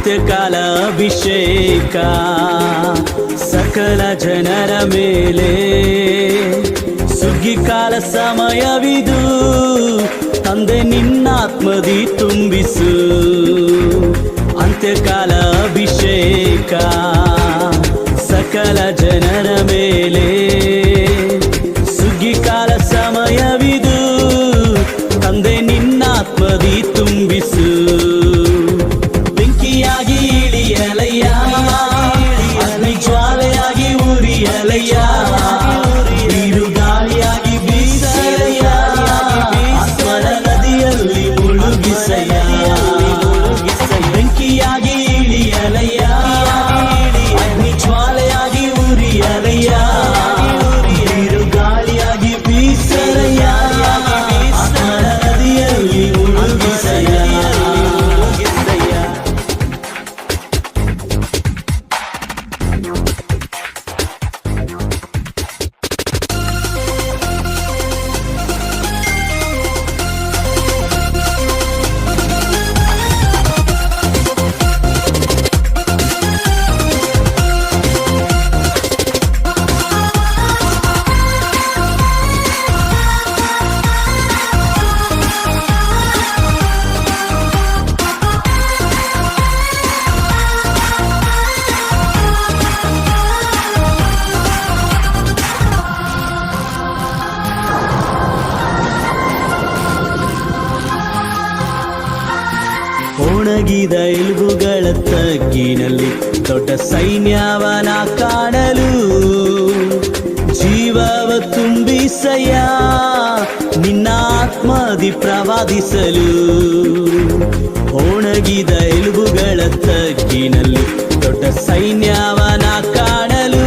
ಅಂತ್ಯಕಾಲ ಅಭಿಷೇಕ ಸಕಲ ಜನರ ಮೇಲೆ ಸುಗ್ಗಿಕಾಲ ಸಮಯವಿದು ತಂದೆ ನಿನ್ನಾತ್ಮದಿ ತುಂಬಿಸು ಅಂತ್ಯಕಾಲ ಅಭಿಷೇಕ ಸಕಲ ಜನರ ಮೇಲೆ ಸುಗ್ಗಿಕಾಲ ಸಮಯವಿದು ತಂದೆ ನಿನ್ನಾತ್ಮದಿ ತುಂಬಿಸು ಬೆಂಕಿಯಾಗಿ ಇಳಿಯಲಯ್ಯ ಅಗ್ನಿ ಜ್ವಾಲೆಯಾಗಿ ಉರಿಯಲಯ್ಯ ನೀರು ಗಾಳಿಯಾಗಿ ಬೀಸಲಯ್ಯ ಆತ್ಮನ ನದಿಯಲ್ಲಿ ಮುಳುಗಿಸಯ್ಯ ಬೆಂಕಿಯಾಗಿ ಇಳಿಯಲಯ್ಯ ಅಗ್ನಿ ಜ್ವಾಲೆಯಾಗಿ ಉರಿಯಲಯ್ಯ ನೀರು ಗಾಳಿಯಾಗಿ ಬೀಸಲಯ್ಯ ಆತ್ಮನ ನದಿಯಲ್ಲಿ ಮುಳುಗಿಸಯ್ಯ ಒಣಗಿದ ಎಲುಬುಗಳ ತಗ್ಗಿನಲ್ಲಿ ದೊಡ್ಡ ಸೈನ್ಯವನ ಕಾಣಲು ಜೀವವ ತುಂಬಿಸಯ್ಯ ನಿನ್ನ ಆತ್ಮದಿ ಪ್ರವಾದಿಸಲು ಒಣಗಿದ ಎಲುಬುಗಳ ತಗ್ಗಿನಲ್ಲಿ ದೊಡ್ಡ ಸೈನ್ಯವನ ಕಾಣಲು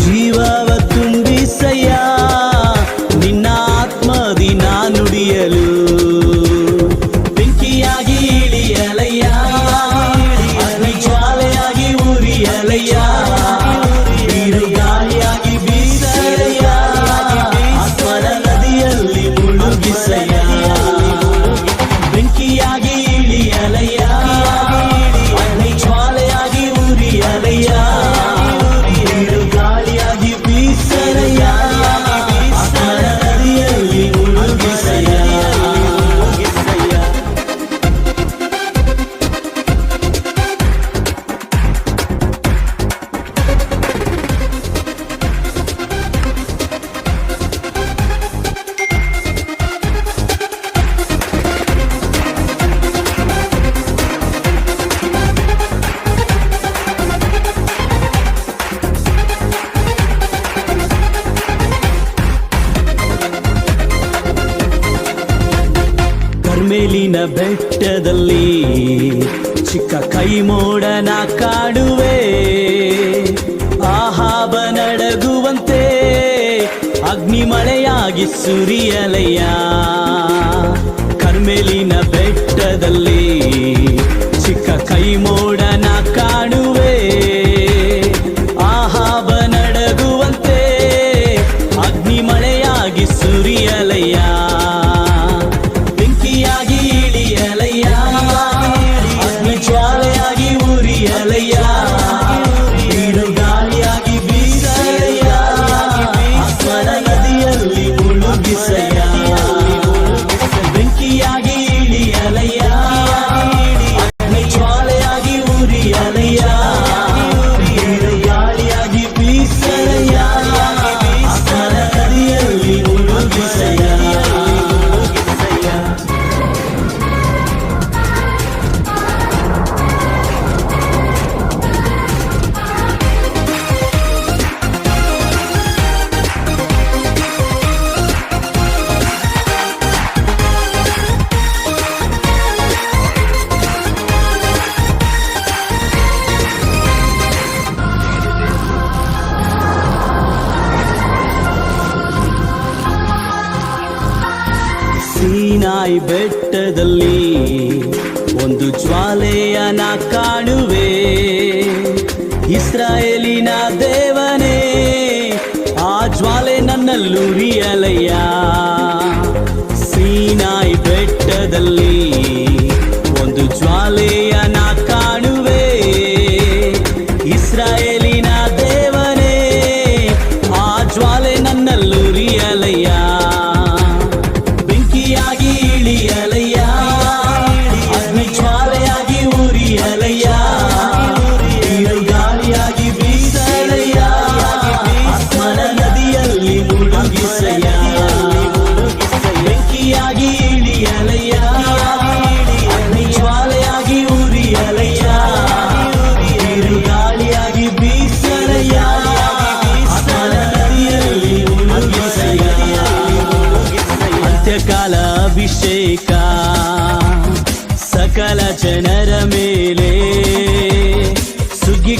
ಜೀವವ ತುಂಬಿಸಯ್ಯ ನಿನ್ನ ಆತ್ಮದಿ ನಾ ನುಡಿಯಲು ಬೆಂಕಿಯಾಗಿ ಇಳಿಯಲಯ್ಯ ಅಗ್ನಿ ಜ್ವಾಲೆಯಾಗಿ ಉರಿಯಲಯ್ಯ ನೀರು ಗಾಳಿಯಾಗಿ ಬೀಸಲಯ್ಯ ಆತ್ಮನ ನದಿಯಲ್ಲಿ ಮುಳುಗಿಸಯ್ಯ ಬೆಂಕಿಯಾಗಿ ಇಳಿಯಲಯ್ಯ ಅಗ್ನಿ ಜ್ವಾಲೆಯಾಗಿ ಉರಿಯಲಯ್ಯ ನೀರು ಗಾಳಿಯಾಗಿ ಬೀಸಲಯ್ಯ ಆತ್ಮನ ನದಿಯಲ್ಲಿ ಮುಳುಗಿಸಯ್ಯ ಕರ್ಮೇಲಿನ ಬೆಟ್ಟದಲ್ಲಿ ಚಿಕ್ಕ ಕೈಮೋಡನ ಕಾಡುವೆ ಆಹಾಬ ನಡಗುವಂತೆ ಅಗ್ನಿ ಮಳೆಯಾಗಿ ಸುರಿಯಲಯ್ಯ ಕರ್ಮೇಲಿನ ಬೆಟ್ಟದಲ್ಲಿ ಚಿಕ್ಕ ಕೈಮೋಡನ ಕಾಣುವೆ ಆಹಾಬ ನಡಗುವಂತೆ ಅಗ್ನಿ ಮಳೆಯಾಗಿ ಸುರಿಯಲಯ್ಯ ಬೆಂಕಿಯಾಗಿ ಇಳಿಯಲಯ್ಯ ಅಗ್ನಿ ಜ್ವಾಲೆಯಾಗಿ ಉರಿಯಲಯ್ಯ ನೀರು ಗಾಳಿಯಾಗಿ ಬೀಸಲಯ್ಯ ಆತ್ಮನ ನದಿಯಲ್ಲಿ ಮುಳುಗಿಸಯ್ಯ ಬೆಂಕಿಯಾಗಿ ಇಳಿಯಲಯ್ಯ ಅಗ್ನಿ ಜ್ವಾಲೆಯಾಗಿ ಉರಿಯಲಯ್ಯ ನೀರು ಗಾಳಿಯಾಗಿ ಬೀಸಲಯ್ಯ ಆತ್ಮನ ನದಿಯಲ್ಲಿ ಮುಳುಗಿಸಯ್ಯ ಸೀನಾಯಿ ಬೆಟ್ಟದಲ್ಲಿ ಒಂದು ಜ್ವಾಲೆಯನ ಕಾಣುವೆ ಇಸ್ರಾಯೇಲಿನ ದೇವನೇ ಆ ಜ್ವಾಲೆ ನನ್ನಲ್ಲುರಿಯಲಯ್ಯ ಸೀನಾಯಿ ಬೆಟ್ಟದಲ್ಲಿ ಒಂದು ಜ್ವಾಲೆಯನ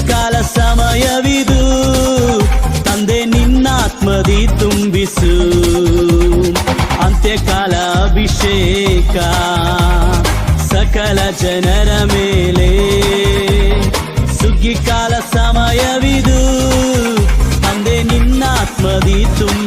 ಸುಗ್ಗಿಕಾಲ ಸಮಯವಿದು, ತಂದೆ ನಿನ್ನಾತ್ಮದಿ ತುಂಬಿಸು. ಅಂತ್ಯಕಾಲ ಅಭಿಷೇಕ ಸಕಲ ಜನರ ಮೇಲೆ. ಸುಗ್ಗಿಕಾಲ ಸಮಯವಿದು, ತಂದೆ ನಿನ್ನಾತ್ಮದಿ ತುಂಬಿಸು.